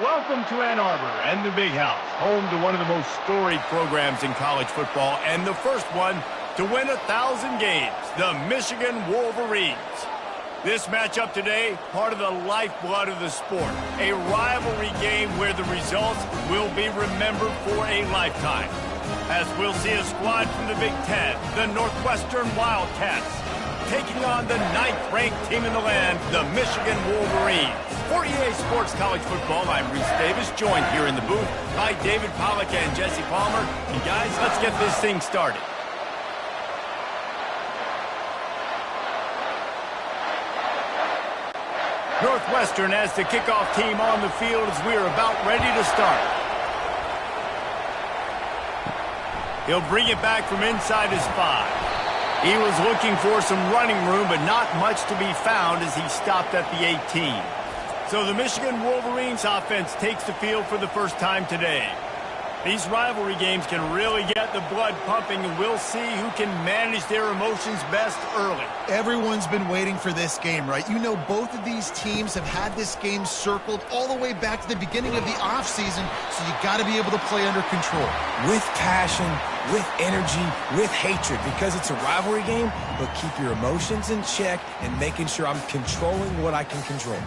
Welcome to Ann Arbor and the Big House, home to one of the most storied programs in college football, and the first one to win 1,000 games, the Michigan Wolverines. This matchup today, part of the lifeblood of the sport, a rivalry game where the results will be remembered for a lifetime. As we'll see a squad from the Big Ten, the Northwestern Wildcats, taking on the 9th-ranked team in the land, the Michigan Wolverines. For EA Sports College Football, I'm Reese Davis, joined here in the booth by David Pollack and Jesse Palmer. And guys, let's get this thing started. Northwestern has the kickoff team on the field as we are about ready to start. He'll bring it back from inside his 5. He was looking for some running room, but not much to be found as he stopped at the 18. So the Michigan Wolverines offense takes the field for the first time today. These rivalry games can really get the blood pumping, and we'll see who can manage their emotions best early. Everyone's been waiting for this game, right? You know, both of these teams have had this game circled all the way back to the beginning of the offseason, so you got to be able to play under control. With passion, with energy, with hatred, because it's a rivalry game, but keep your emotions in check and making sure I'm controlling what I can control.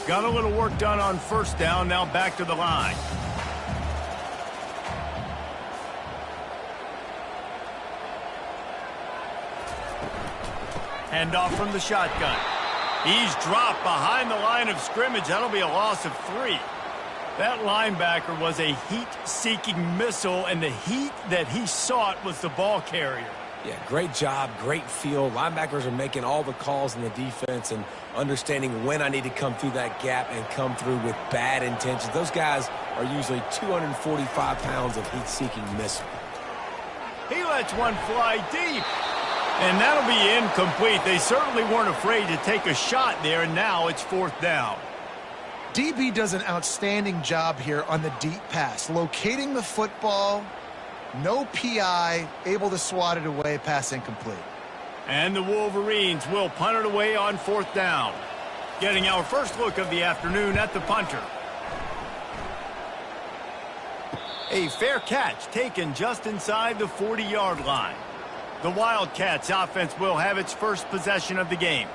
Got a little work done on first down, now back to the line. Hand off from the shotgun. He's dropped behind the line of scrimmage. That'll be a loss of 3. That linebacker was a heat-seeking missile, and the heat that he sought was the ball carrier. Yeah, great job, great feel. Linebackers are making all the calls in the defense and understanding when I need to come through that gap and come through with bad intentions. Those guys are usually 245 pounds of heat-seeking missile. He lets one fly deep. And that'll be incomplete. They certainly weren't afraid to take a shot there, and now it's 4th down. DB does an outstanding job here on the deep pass, locating the football. No PI, able to swat it away, pass incomplete. And the Wolverines will punt it away on 4th down. Getting our first look of the afternoon at the punter. A fair catch taken just inside the 40-yard line. The Wildcats offense will have its first possession of the game.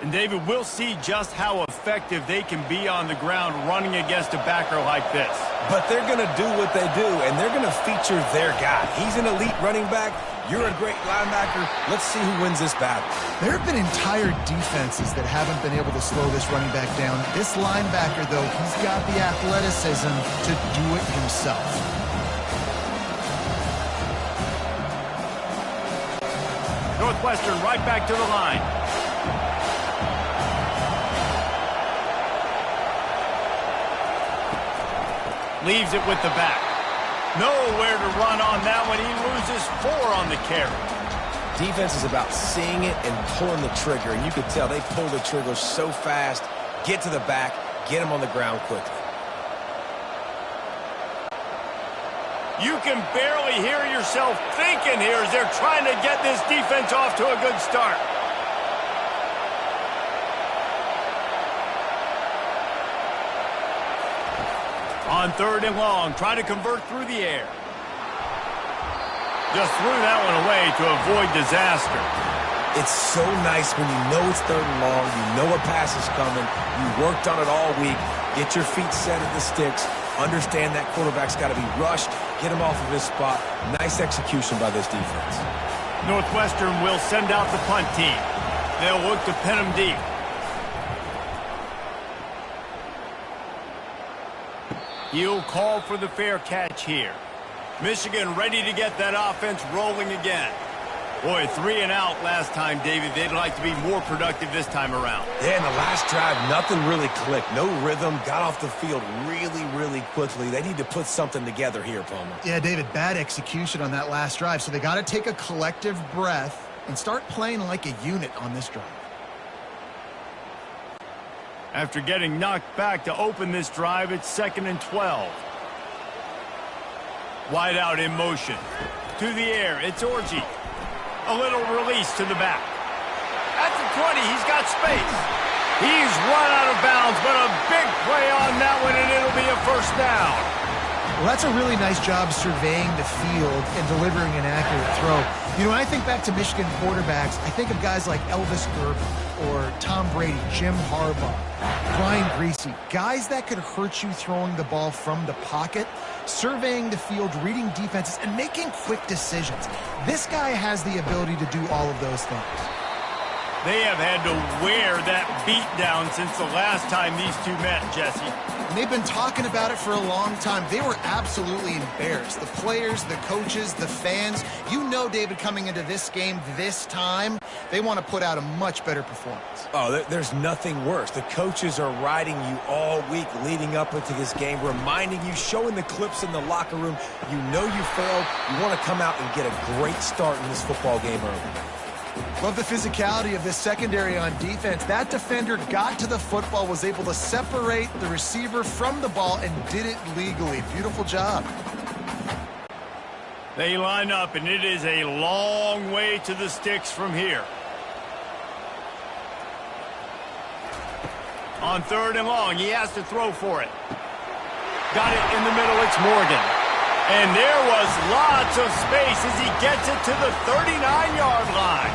And David, we'll see just how effective they can be on the ground running against a backer like this. But they're going to do what they do, and they're going to feature their guy. He's an elite running back. You're a great linebacker. Let's see who wins this battle. There have been entire defenses that haven't been able to slow this running back down. This linebacker, though, he's got the athleticism to do it himself. Northwestern right back to the line. Leaves it with the back. Nowhere to run on that one. He loses 4 on the carry. Defense is about seeing it and pulling the trigger, and you can tell they pull the trigger so fast, get to the back, get him on the ground quickly. You can barely hear yourself thinking here as they're trying to get this defense off to a good start. On 3rd and long, trying to convert through the air. Just threw that one away to avoid disaster. It's so nice when you know it's 3rd and long, you know a pass is coming, you worked on it all week, get your feet set at the sticks, understand that quarterback's got to be rushed, get him off of his spot. Nice execution by this defense. Northwestern will send out the punt team. They'll look to pin him deep. He'll call for the fair catch here. Michigan ready to get that offense rolling again. Boy, 3 and out last time, David. They'd like to be more productive this time around. Yeah, in the last drive, nothing really clicked. No rhythm, got off the field really quickly. They need to put something together here, Palmer. Yeah, David, bad execution on that last drive, so they got to take a collective breath and start playing like a unit on this drive. After getting knocked back to open this drive, it's 2nd and 12. Wide out in motion. To the air, it's Orji. A little release to the back. At the 20, he's got space. He's run out of bounds, but a big play on that one, and it'll be a first down. Well, that's a really nice job surveying the field and delivering an accurate throw. You know, when I think back to Michigan quarterbacks, I think of guys like Elvis Gerber or Tom Brady, Jim Harbaugh, Brian Griese, guys that could hurt you throwing the ball from the pocket, surveying the field, reading defenses, and making quick decisions. This guy has the ability to do all of those things. They have had to wear that beat down since the last time these two met, Jesse. And they've been talking about it for a long time. They were absolutely embarrassed. The players, the coaches, the fans. You know, David, coming into this game this time, they want to put out a much better performance. Oh, there's nothing worse. The coaches are riding you all week leading up into this game, reminding you, showing the clips in the locker room. You know you failed. You want to come out and get a great start in this football game early. Love the physicality of this secondary on defense. That defender got to the football, was able to separate the receiver from the ball, and did it legally. Beautiful job. They line up, and it is a long way to the sticks from here. On 3rd and long, he has to throw for it. Got it in the middle, it's Morgan. And there was lots of space as he gets it to the 39-yard line.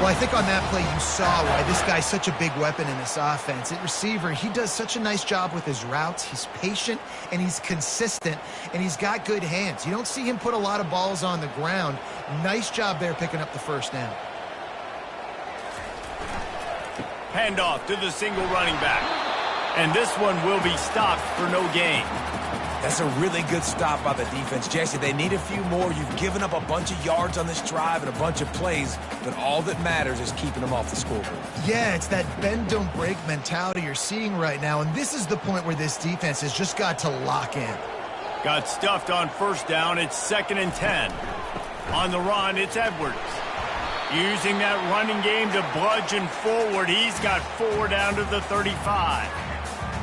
Well, I think on that play you saw why this guy's such a big weapon in this offense. At receiver, he does such a nice job with his routes. He's patient, and he's consistent, and he's got good hands. You don't see him put a lot of balls on the ground. Nice job there picking up the first down. Handoff to the single running back. And this one will be stopped for no gain. That's a really good stop by the defense. Jesse, they need a few more. You've given up a bunch of yards on this drive and a bunch of plays, but all that matters is keeping them off the scoreboard. Yeah, it's that bend, don't break mentality you're seeing right now, and this is the point where this defense has just got to lock in. Got stuffed on first down. It's 2nd and 10. On the run, it's Edwards. Using that running game to bludgeon forward. He's got 4 down to the 35.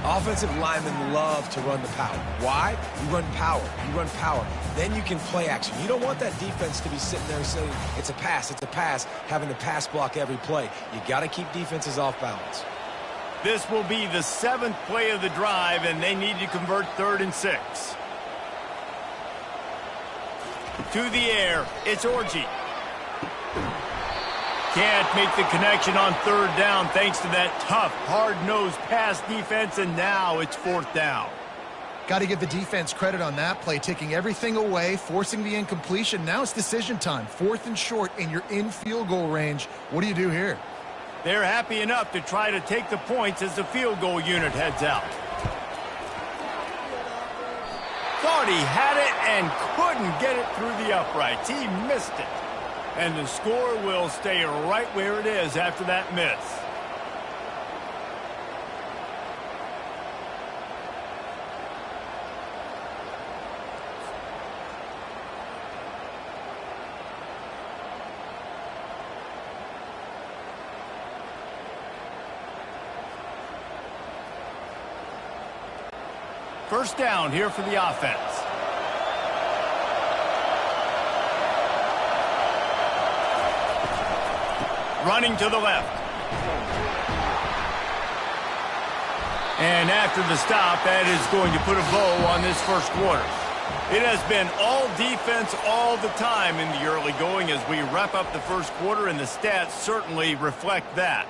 Offensive linemen love to run the power. Why? You run power. You run power. Then you can play action. You don't want that defense to be sitting there saying, it's a pass, having to pass block every play. You got to keep defenses off balance. This will be the 7th play of the drive, and they need to convert 3rd and 6. To the air, it's Orji. Can't make the connection on 3rd down thanks to that tough, hard-nosed pass defense, and now it's 4th down. Got to give the defense credit on that play, taking everything away, forcing the incompletion. Now it's decision time. 4th and short, and you're in field goal range. What do you do here? They're happy enough to try to take the points as the field goal unit heads out. Thought he had it and couldn't get it through the uprights. He missed it. And the score will stay right where it is after that miss. First down here for the offense. Running to the left. And after the stop, that is going to put a bow on this first quarter. It has been all defense all the time in the early going as we wrap up the first quarter, and the stats certainly reflect that.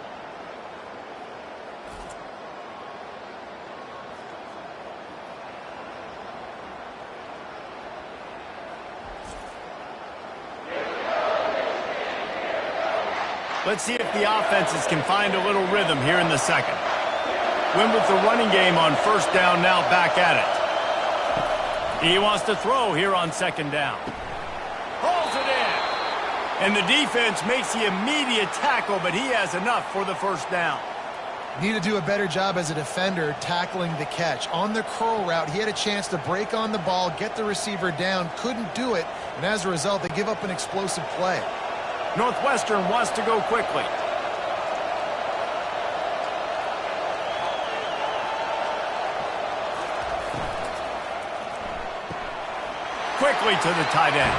Let's see if the offenses can find a little rhythm here in the second. Win with the running game on first down, now back at it. He wants to throw here on 2nd down. Hauls it in. And the defense makes the immediate tackle, but he has enough for the first down. Need to do a better job as a defender tackling the catch. On the curl route, he had a chance to break on the ball, get the receiver down, couldn't do it, and as a result, they give up an explosive play. Northwestern wants to go quickly. Quickly to the tight end.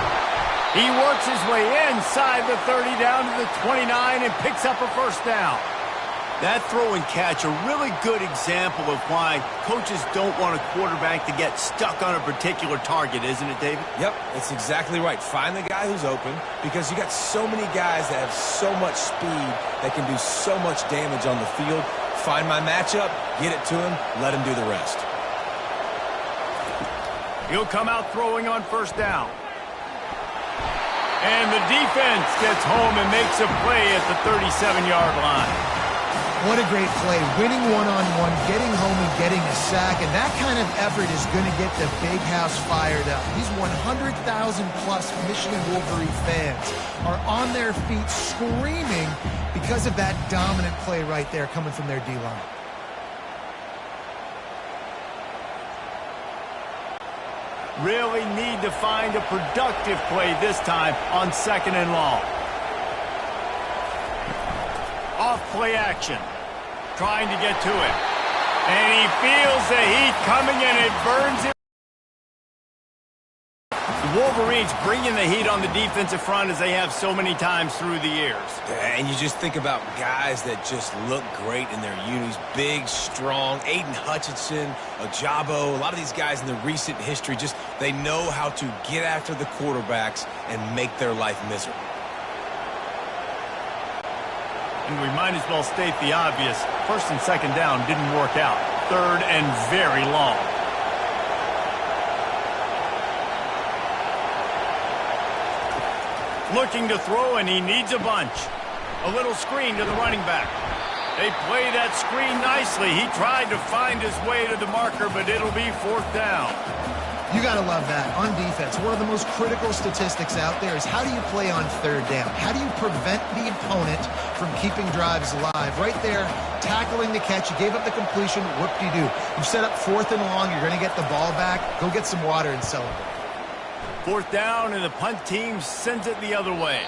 He works his way inside the 30 down to the 29 and picks up a first down. That throw and catch, a really good example of why coaches don't want a quarterback to get stuck on a particular target, isn't it, David? Yep, that's exactly right. Find the guy who's open, because you got so many guys that have so much speed that can do so much damage on the field. Find my matchup, get it to him, let him do the rest. He'll come out throwing on first down. And the defense gets home and makes a play at the 37-yard line. What a great play. Winning one-on-one, getting home and getting a sack, and that kind of effort is going to get the big house fired up. These 100,000-plus Michigan Wolverine fans are on their feet screaming because of that dominant play right there coming from their D-line. Really need to find a productive play this time on 2nd and long. Off play action. Trying to get to him. And he feels the heat coming and it burns him. The Wolverines bringing the heat on the defensive front as they have so many times through the years. And you just think about guys that just look great in their unis. Big, strong, Aiden Hutchinson, Ojabo, a lot of these guys in the recent history, just they know how to get after the quarterbacks and make their life miserable. And we might as well state the obvious. 1st and 2nd down didn't work out. 3rd and very long. Looking to throw, and he needs a bunch. A little screen to the running back. They play that screen nicely. He tried to find his way to the marker, but it'll be 4th down. You got to love that. On defense, one of the most critical statistics out there is how do you play on 3rd down? How do you prevent the opponent from keeping drives alive? Right there, tackling the catch. You gave up the completion. Whoop-de-doo. You set up 4th and long. You're going to get the ball back. Go get some water and celebrate. 4th down, and the punt team sends it the other way.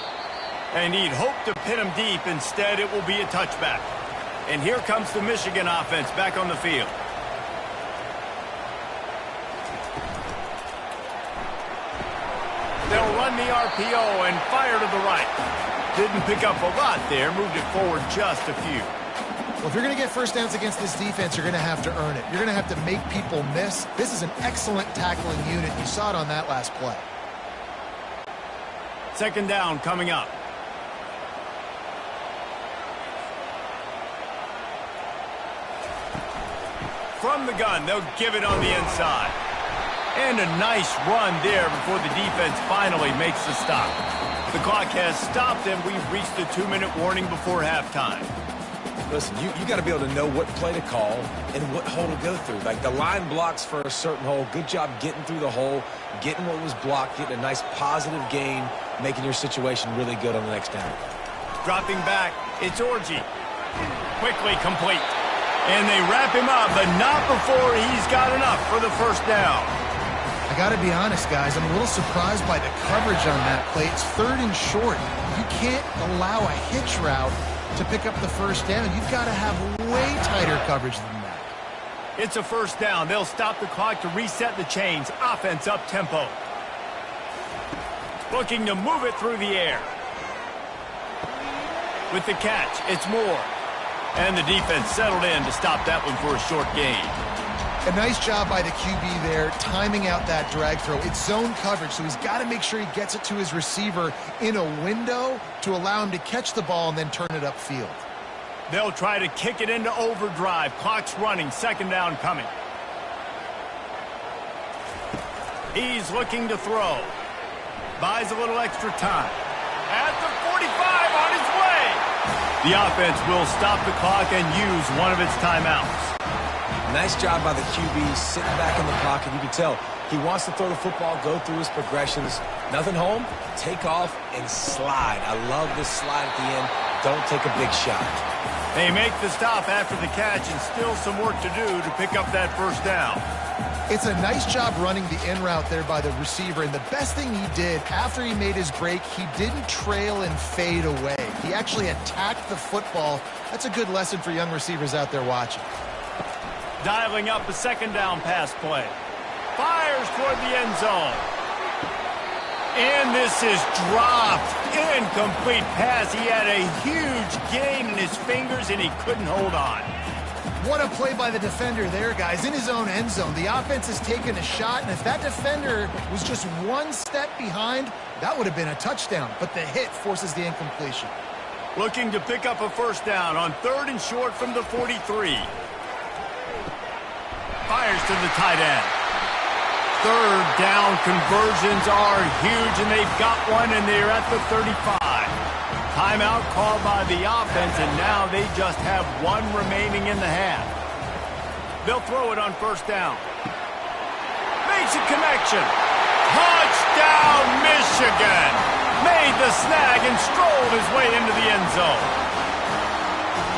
And he'd hoped to pin him deep. Instead, it will be a touchback. And here comes the Michigan offense back on the field. They'll run the RPO and fire to the right. Didn't pick up a lot there, moved it forward just a few. Well, if you're going to get first downs against this defense, you're going to have to earn it. You're going to have to make people miss. This is an excellent tackling unit. You saw it on that last play. 2nd down coming up. From the gun, they'll give it on the inside. And a nice run there before the defense finally makes the stop. The clock has stopped, and we've reached the 2-minute warning before halftime. Listen, you got to be able to know what play to call and what hole to go through. Like the line blocks for a certain hole. Good job getting through the hole, getting what was blocked, getting a nice positive gain, making your situation really good on the next down. Dropping back, it's Orji. Quickly complete. And they wrap him up, but not before he's got enough for the 1st down. I got to be honest, guys. I'm a little surprised by the coverage on that play. It's 3rd and short. You can't allow a hitch route to pick up the 1st down. You've got to have way tighter coverage than that. It's a 1st down. They'll stop the clock to reset the chains. Offense up tempo. Looking to move it through the air. With the catch, it's Moore. And the defense settled in to stop that one for a short gain. A nice job by the QB there, timing out that drag throw. It's zone coverage, so he's got to make sure he gets it to his receiver in a window to allow him to catch the ball and then turn it upfield. They'll try to kick it into overdrive. Clock's running. 2nd down coming. He's looking to throw. Buys a little extra time. At the 45 on his way. The offense will stop the clock and use one of its timeouts. Nice job by the QB sitting back in the pocket. You can tell he wants to throw the football, go through his progressions. Nothing home, take off, and slide. I love this slide at the end. Don't take a big shot. They make the stop after the catch and still some work to do to pick up that 1st down. It's a nice job running the in route there by the receiver, and the best thing he did after he made his break, he didn't trail and fade away. He actually attacked the football. That's a good lesson for young receivers out there watching. Dialing up a 2nd down pass play. Fires toward the end zone. And this is dropped. Incomplete pass. He had a huge gain in his fingers, and he couldn't hold on. What a play by the defender there, guys. In his own end zone, the offense has taken a shot, and if that defender was just one step behind, that would have been a touchdown. But the hit forces the incompletion. Looking to pick up a first down on 3rd and short from the 43. Fires to the tight end. 3rd down conversions are huge, and they've got one, and they're at the 35. Timeout called by the offense, and now they just have one remaining in the half. They'll throw it on first down. Makes a connection. Touchdown, Michigan! Made the snag and strolled his way into the end zone.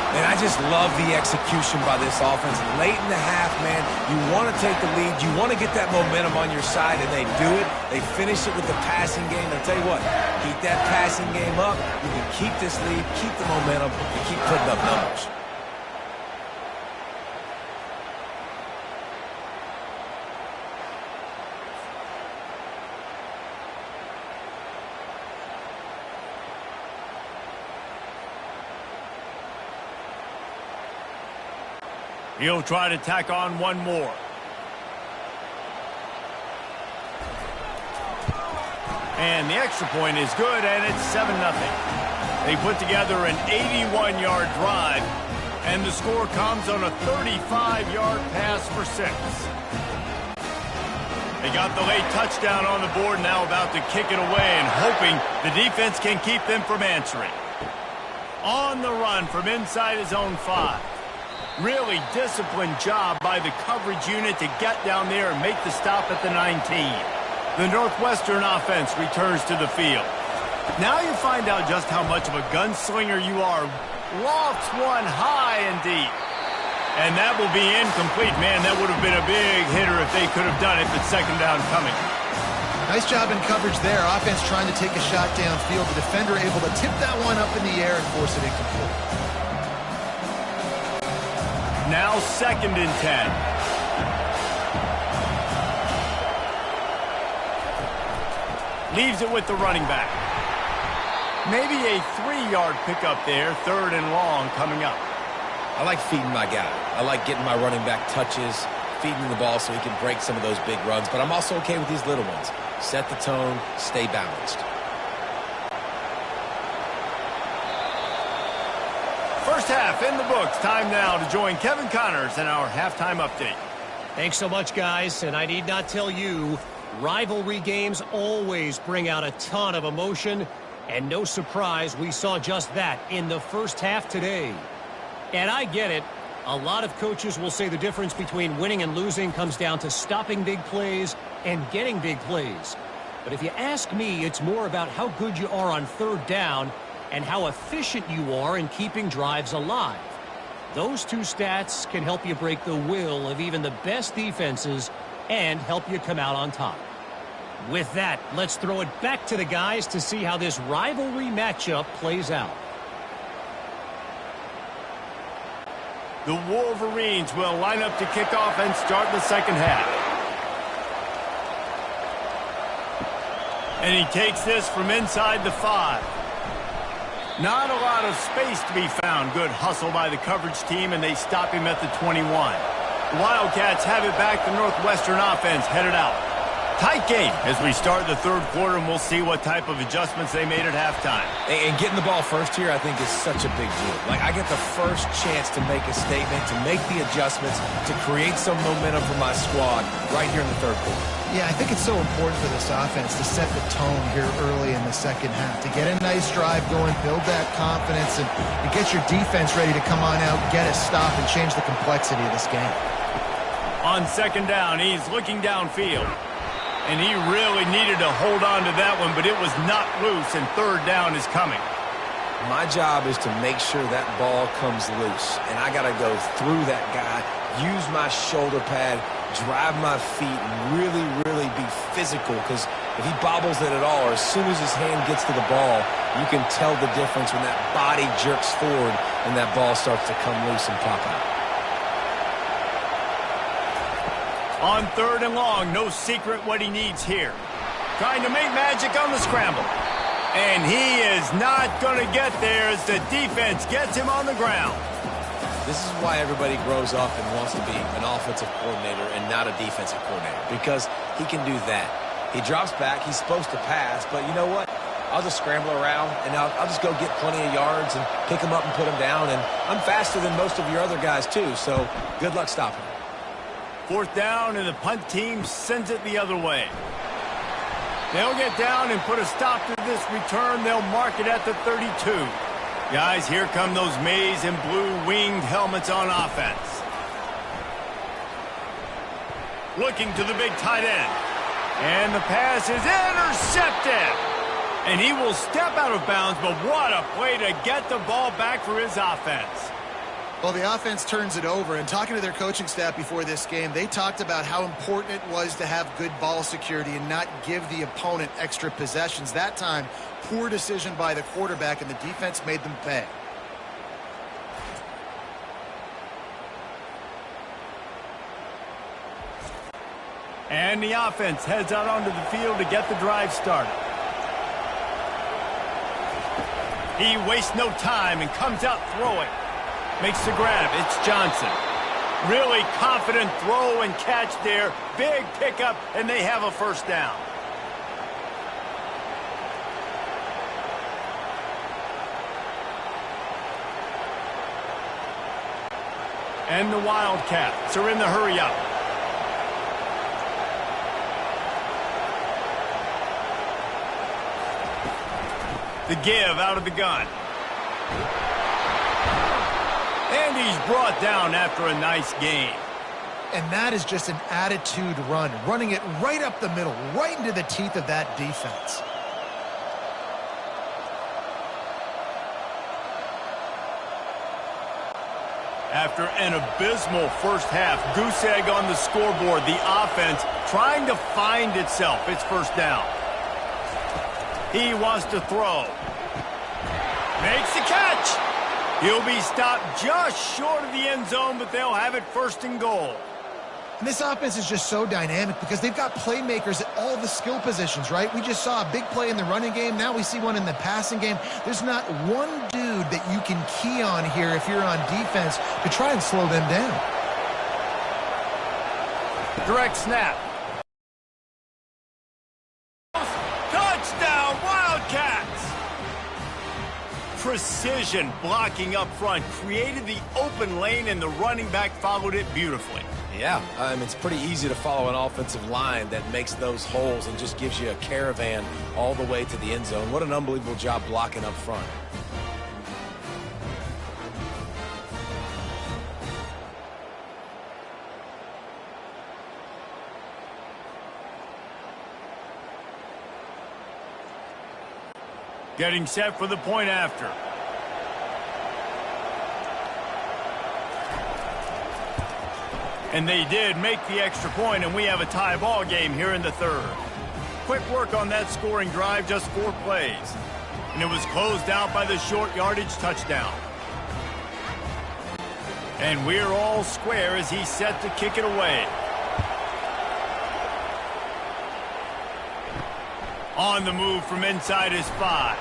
And I just love the execution by this offense. Late in the half, man, you want to take the lead. You want to get that momentum on your side, and they do it. They finish it with the passing game. I'll tell you what, keep that passing game up. You can keep this lead, keep the momentum, and keep putting up numbers. He'll try to tack on one more. And the extra point is good, and it's 7-0. They put together an 81-yard drive, and the score comes on a 35-yard pass for 6. They got the late touchdown on the board, now about to kick it away and hoping the defense can keep them from answering. On the run from inside his own 5. Really disciplined job by the coverage unit to get down there and make the stop at the 19. The Northwestern offense returns to the field. Now you find out just how much of a gunslinger you are. Lofts one high and deep. And that will be incomplete. Man, that would have been a big hitter if they could have done it, but second down coming. Nice job in coverage there. Offense trying to take a shot downfield. The defender able to tip that one up in the air and force it incomplete. Now 2nd and 10. Leaves it with the running back. Maybe a 3-yard pickup there. 3rd and long coming up. I like feeding my guy. I like getting my running back touches, feeding the ball so he can break some of those big runs. But I'm also okay with these little ones. Set the tone, stay balanced. First half in the books. Time now to join Kevin Connors in our halftime update. Thanks so much, guys. And I need not tell you, rivalry games always bring out a ton of emotion. And no surprise, we saw just that in the first half today. And I get it. A lot of coaches will say the difference between winning and losing comes down to stopping big plays and getting big plays. But if you ask me, it's more about how good you are on 3rd down and how efficient you are in keeping drives alive. Those two stats can help you break the will of even the best defenses and help you come out on top. With that, let's throw it back to the guys to see how this rivalry matchup plays out. The Wolverines will line up to kick off and start the second half. And he takes this from inside the 5. Not a lot of space to be found. Good hustle by the coverage team, and they stop him at the 21. The Wildcats have it back. The Northwestern offense headed out. Tight game as we start the 3rd quarter, and we'll see what type of adjustments they made at halftime. And getting the ball first here, I think, is such a big deal. Like, I get the first chance to make a statement, to make the adjustments, to create some momentum for my squad right here in the 3rd quarter. Yeah, I think it's so important for this offense to set the tone here early in the second half, to get a nice drive going, build that confidence, and get your defense ready to come on out, get a stop, and change the complexity of this game. On second down, he's looking downfield. And he really needed to hold on to that one, but it was not loose, and 3rd down is coming. My job is to make sure that ball comes loose, and I got to go through that guy, use my shoulder pad, drive my feet, and really, really be physical, because if he bobbles it at all, or as soon as his hand gets to the ball, you can tell the difference when that body jerks forward and that ball starts to come loose and pop out. On 3rd and long, no secret what he needs here. trying to make magic on the scramble. And he is not going to get there as the defense gets him on the ground. This is why everybody grows up and wants to be an offensive coordinator and not a defensive coordinator, because he can do that. He drops back. He's supposed to pass, but you know what? I'll just scramble around, and I'll just go get plenty of yards and pick him up and put him down, and I'm faster than most of your other guys, too, so good luck stopping him. 4th down, and the punt team sends it the other way. They'll get down and put a stop to this return. They'll mark it at the 32. Guys, here come those maize and blue winged helmets on offense. Looking to the big tight end. And the pass is intercepted. And he will step out of bounds, but what a play to get the ball back for his offense. Well, the offense turns it over, and talking to their coaching staff before this game, they talked about how important it was to have good ball security and not give the opponent extra possessions. That time, poor decision by the quarterback, and the defense made them pay. And the offense heads out onto the field to get the drive started. He wastes no time and comes out throwing. Makes the grab. It's Johnson. Really confident throw and catch there. Big pickup, and they have a first down. And the Wildcats are in the hurry up. The give out of the gun. And he's brought down after a nice gain. And that is just an attitude run, running it right up the middle, right into the teeth of that defense. After an abysmal first half, goose egg on the scoreboard, the offense trying to find itself. It's first down. He wants to throw. Makes the catch. He'll be stopped just short of the end zone, but they'll have it 1st and goal. And this offense is just so dynamic because they've got playmakers at all the skill positions, right? We just saw a big play in the running game. Now we see one in the passing game. There's not one dude that you can key on here if you're on defense to try and slow them down. Direct snap. Touchdown, Wildcats! Precision blocking up front created the open lane, and the running back followed it beautifully. Yeah, it's pretty easy to follow an offensive line that makes those holes and just gives you a caravan all the way to the end zone. What an unbelievable job blocking up front. Getting set for the point after. And they did make the extra point, and we have a tie ball game here in the 3rd. Quick work on that scoring drive, just 4 plays. And it was closed out by the short yardage touchdown. And we're all square as he's set to kick it away. On the move from inside his 5.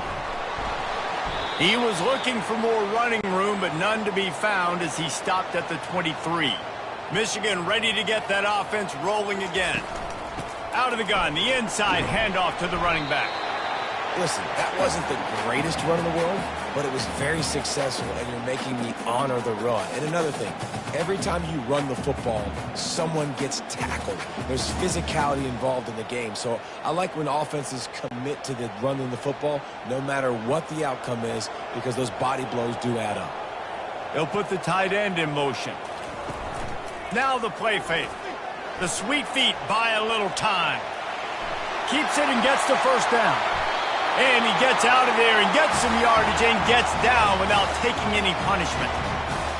He was looking for more running room, but none to be found as he stopped at the 23. Michigan ready to get that offense rolling again. Out of the gun, the inside handoff to the running back. Listen, that wasn't the greatest run in the world, but it was very successful, and you're making me honor the run. And another thing, every time you run the football, someone gets tackled. There's physicality involved in the game. So I like when offenses commit to the running the football, no matter what the outcome is, because those body blows do add up. They'll put the tight end in motion. Now the play fake. The sweet feet buy a little time. Keeps it and gets the first down. And he gets out of there and gets some yardage and gets down without taking any punishment.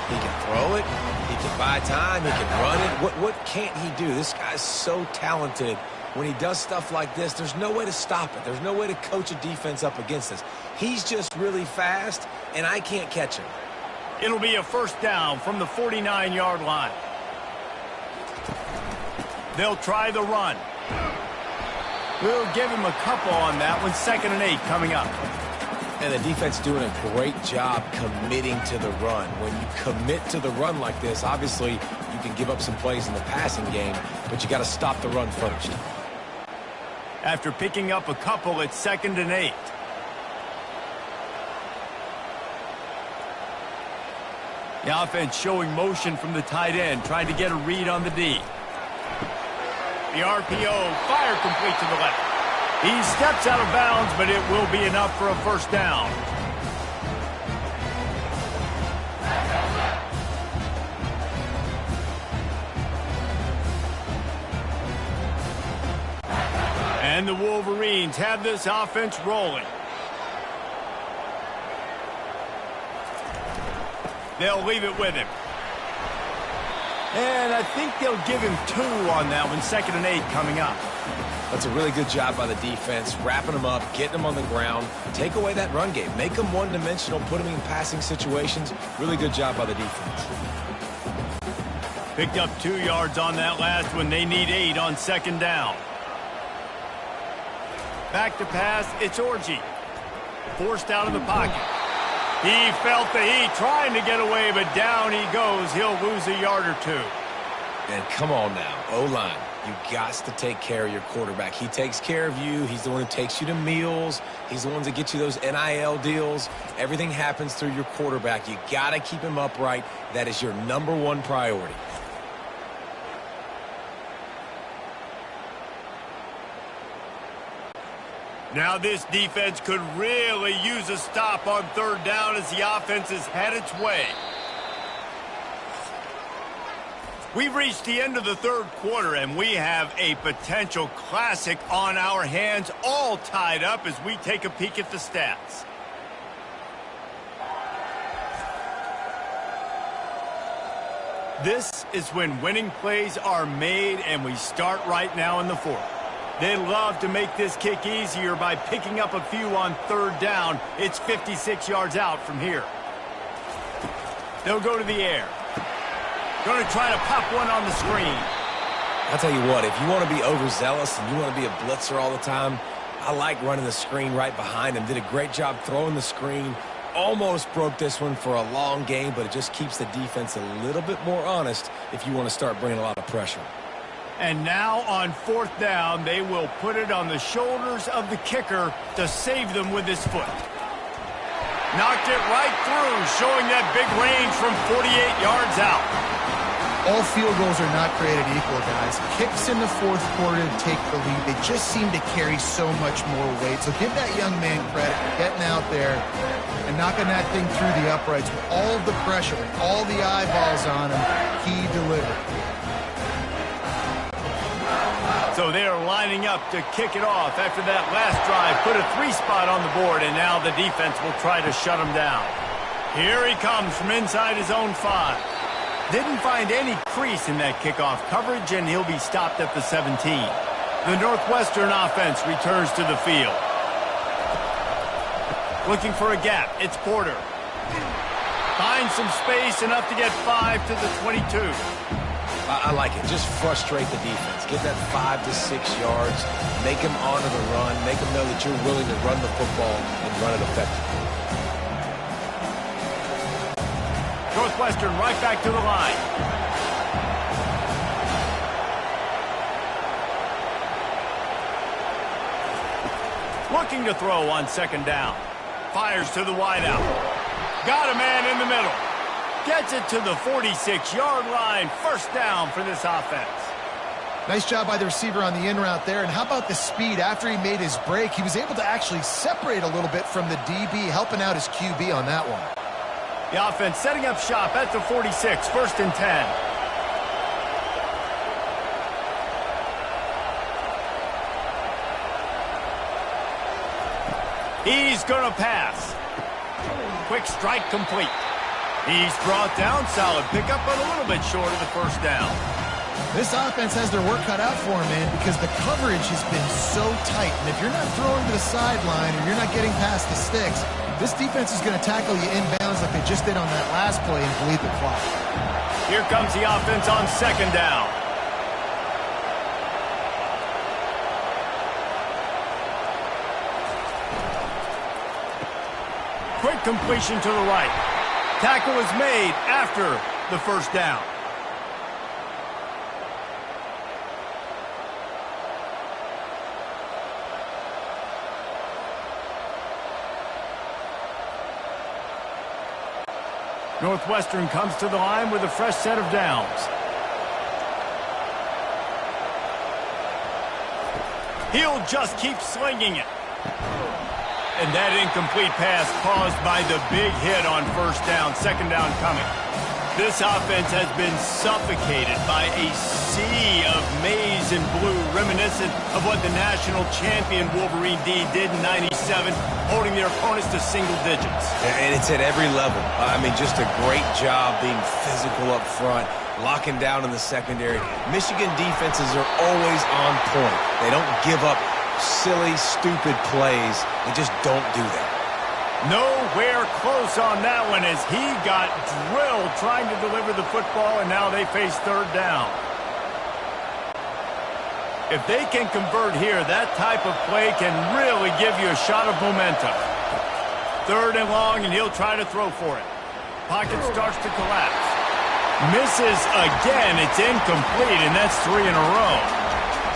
He can throw it. He can buy time. He can run it. What can't he do? This guy's so talented. When he does stuff like this, there's no way to stop it. There's no way to coach a defense up against this. He's just really fast, and I can't catch him. It'll be a first down from the 49-yard line. They'll try the run. We'll give him a couple on that one. 2nd and 8 coming up. And the defense doing a great job committing to the run. When you commit to the run like this, obviously you can give up some plays in the passing game, but you got to stop the run first. After picking up a couple, it's 2nd and 8. The offense showing motion from the tight end, trying to get a read on the D. The RPO, fire complete to the left. He steps out of bounds, but it will be enough for a first down. And the Wolverines have this offense rolling. They'll leave it with him. And I think they'll give him 2 on that one. 2nd and 8 coming up. That's a really good job by the defense, wrapping them up, getting them on the ground. Take away that run game. Make them one-dimensional, put them in passing situations. Really good job by the defense. Picked up 2 yards on that last one. They need 8 on 2nd down. Back to pass, it's Orji. Forced out of the pocket. He felt the heat, trying to get away, but down he goes. He'll lose a yard or 2. And come on now, O-line. You got to take care of your quarterback. He takes care of you. He's the one who takes you to meals. He's the one that gets you those NIL deals. Everything happens through your quarterback. You got to keep him upright. That is your #1 priority. Now this defense could really use a stop on 3rd down as the offense has had its way. We've reached the end of the 3rd quarter, and we have a potential classic on our hands, all tied up as we take a peek at the stats. This is when winning plays are made, and we start right now in the 4th. They love to make this kick easier by picking up a few on 3rd down. It's 56 yards out from here. They'll go to the air. Going to try to pop one on the screen. I'll tell you what, if you want to be overzealous and you want to be a blitzer all the time, I like running the screen right behind him. Did a great job throwing the screen. Almost broke this one for a long game, but it just keeps the defense a little bit more honest if you want to start bringing a lot of pressure. And now on 4th down, they will put it on the shoulders of the kicker to save them with his foot. Knocked it right through, showing that big range from 48 yards out. All field goals are not created equal, guys. Kicks in the 4th quarter to take the lead. They just seem to carry so much more weight. So give that young man credit for getting out there and knocking that thing through the uprights with all of the pressure and all the eyeballs on him. He delivered. So they are lining up to kick it off after that last drive. Put a 3 spot on the board, and now the defense will try to shut him down. Here he comes from inside his own 5. Didn't find any crease in that kickoff coverage, and he'll be stopped at the 17. The Northwestern offense returns to the field. Looking for a gap. It's Porter. Finds some space, enough to get 5 to the 22. I like it. Just frustrate the defense. Get that 5 to 6 yards. Make them honor the run. Make them know that you're willing to run the football and run it effectively. Northwestern right back to the line. Looking to throw on 2nd down. Fires to the wideout. Got a man in the middle. Gets it to the 46-yard line. First down for this offense. Nice job by the receiver on the in route there. And how about the speed? After he made his break, he was able to actually separate a little bit from the DB, helping out his QB on that one. The offense setting up shop at the 46, 1st and 10. He's going to pass. Quick strike complete. He's brought down, solid pickup, but a little bit short of the first down. This offense has their work cut out for him, man, because the coverage has been so tight. And if you're not throwing to the sideline or you're not getting past the sticks, this defense is going to tackle you inbounds like they just did on that last play and bleed the clock. Here comes the offense on 2nd down. Quick completion to the right. Tackle is made after the first down. Northwestern comes to the line with a fresh set of downs. He'll just keep slinging it. And that incomplete pass caused by the big hit on first down, second down coming. This offense has been suffocated by a sea of maize and blue, reminiscent of what the national champion Wolverine D did in '97, holding their opponents to single digits. And it's at every level. I mean, just a great job being physical up front, locking down in the secondary. Michigan defenses are always on point. They don't give up silly, stupid plays. They just don't do that. Nowhere close on that one as he got drilled trying to deliver the football, and now they face third down. If they can convert here, that type of play can really give you a shot of momentum. Third and long, and he'll try to throw for it. Pocket starts to collapse. Misses again. It's incomplete, and that's 3 in a row.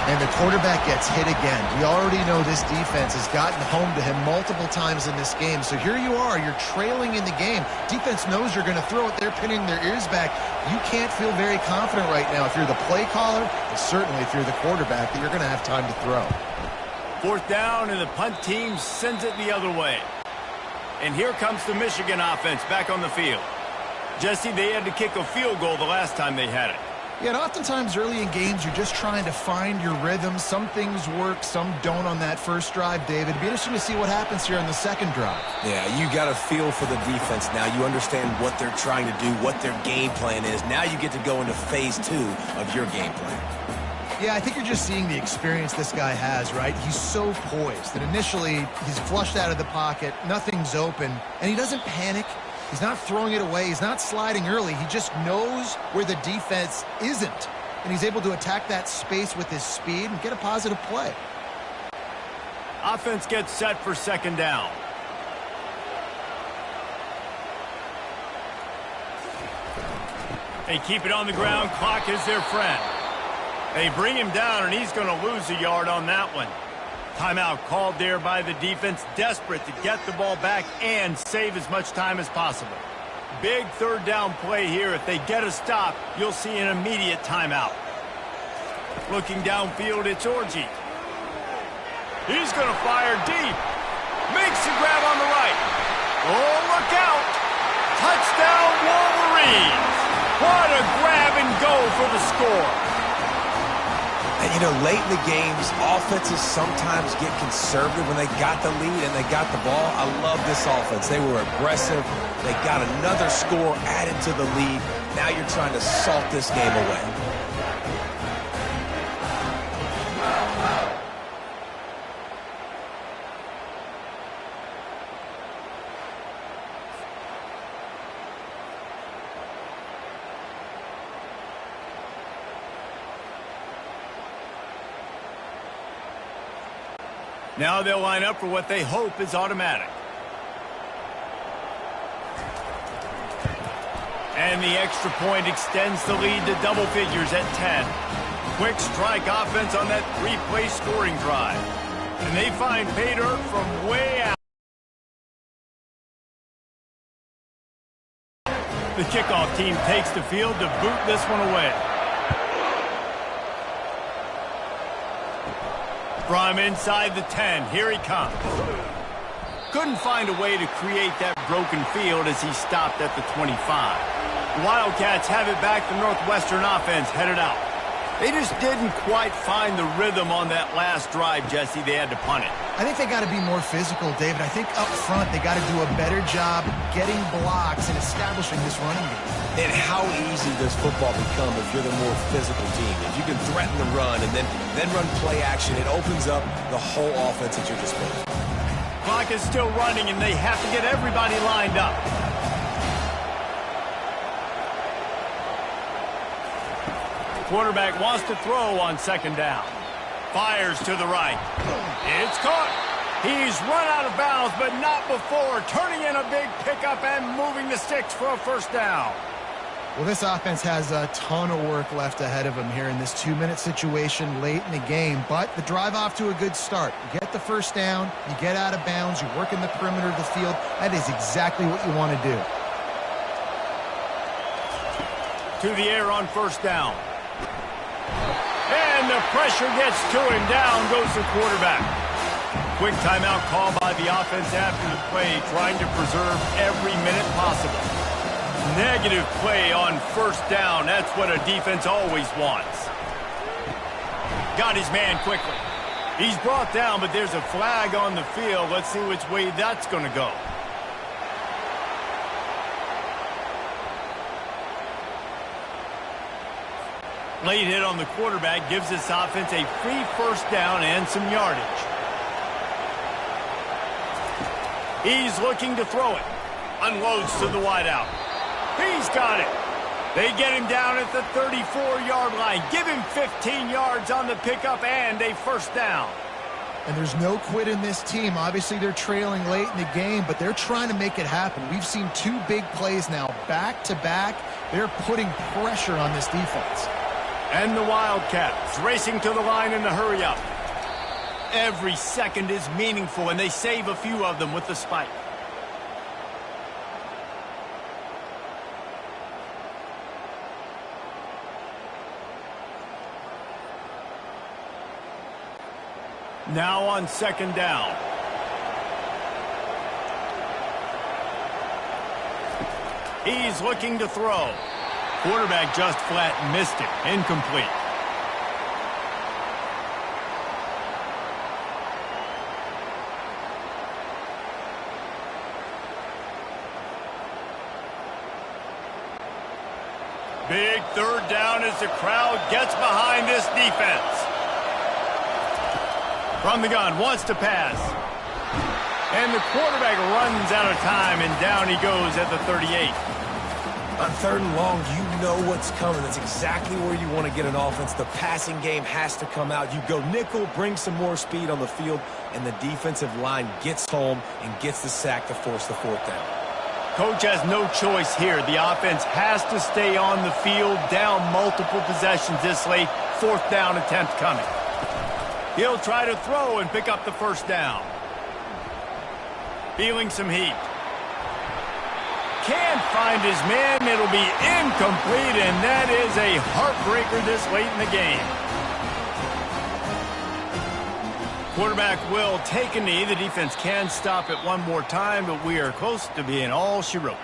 And the quarterback gets hit again. We already know this defense has gotten home to him multiple times in this game. So here you are, you're trailing in the game. Defense knows you're going to throw it. They're pinning their ears back. You can't feel very confident right now if you're the play caller, and certainly if you're the quarterback, that you're going to have time to throw. Fourth down, and the punt team sends it the other way. And here comes the Michigan offense back on the field. Jesse, they had to kick a field goal the last time they had it. Yeah, and oftentimes early in games, you're just trying to find your rhythm. Some things work, some don't on that first drive, David. It'd be interesting to see what happens here on the second drive. Yeah, you got a feel for the defense now. You understand what they're trying to do, what their game plan is. Now you get to go into phase 2 of your game plan. Yeah, I think you're just seeing the experience this guy has, right? He's so poised that initially he's flushed out of the pocket, nothing's open, and he doesn't panic. He's not throwing it away. He's not sliding early. He just knows where the defense isn't, and he's able to attack that space with his speed and get a positive play. Offense gets set for second down. They keep it on the ground. Clock is their friend. They bring him down, and he's going to lose a yard on that one. Timeout called there by the defense, desperate to get the ball back and save as much time as possible. Big third down play here. If they get a stop, you'll see an immediate timeout. Looking downfield, it's Orji. He's going to fire deep. Makes the grab on the right. Oh, look out. Touchdown, Wolverines. What a grab and go for the score. And, you know, late in the games, offenses sometimes get conservative when they got the lead and they got the ball. I love this offense. They were aggressive. They got another score added to the lead. Now you're trying to salt this game away. Now they'll line up for what they hope is automatic. And the extra point extends the lead to double figures at 10. Quick strike offense on that 3-play scoring drive. And they find pay dirt from way out. The kickoff team takes the field to boot this one away. From inside the 10, here he comes. Couldn't find a way to create that broken field as he stopped at the 25. The Wildcats have it back. The Northwestern offense headed out. They just didn't quite find the rhythm on that last drive, Jesse. They had to punt it. I think they got to be more physical, David. I think up front they got to do a better job getting blocks and establishing this running game. And how easy does football become if you're the more physical team? If you can threaten the run and then run play action, it opens up the whole offense at your disposal. Clock is still running, and they have to get everybody lined up. Quarterback wants to throw on second down. Fires to the right. It's caught. He's run out of bounds, but not before turning in a big pickup and moving the sticks for a first down. Well, this offense has a ton of work left ahead of them here in this 2-minute situation late in the game, but the drive off to a good start. You get the first down, you get out of bounds, you work in the perimeter of the field. That is exactly what you want to do. To the air on first down. And the pressure gets to him. Down goes the quarterback. Quick timeout call by the offense after the play, trying to preserve every minute possible. Negative play on first down. That's what a defense always wants. Got his man quickly. He's brought down, but there's a flag on the field. Let's see which way that's going to go. Late hit on the quarterback gives this offense a free first down and some yardage. He's looking to throw it. Unloads to the wideout. He's got it. They get him down at the 34-yard line. Give him 15 yards on the pickup and a first down. And there's no quit in this team. Obviously, they're trailing late in the game, but they're trying to make it happen. We've seen 2 big plays now, back-to-back. They're putting pressure on this defense. And the Wildcats racing to the line in the hurry-up. Every second is meaningful, and they save a few of them with the spike. Now on second down. He's looking to throw. Quarterback just flat missed it. Incomplete. Big third down as the crowd gets behind this defense. From the gun, wants to pass. And the quarterback runs out of time, and down he goes at the 38. On third and long, you know what's coming. That's exactly where you want to get an offense. The passing game has to come out. You go nickel, bring some more speed on the field, and the defensive line gets home and gets the sack to force the fourth down. Coach has no choice here. The offense has to stay on the field, down multiple possessions this late. Fourth down attempt coming. He'll try to throw and pick up the first down. Feeling some heat. Can't find his man. It'll be incomplete, and that is a heartbreaker this late in the game. Quarterback will take a knee. The defense can stop it one more time, but we are close to being all she wrote.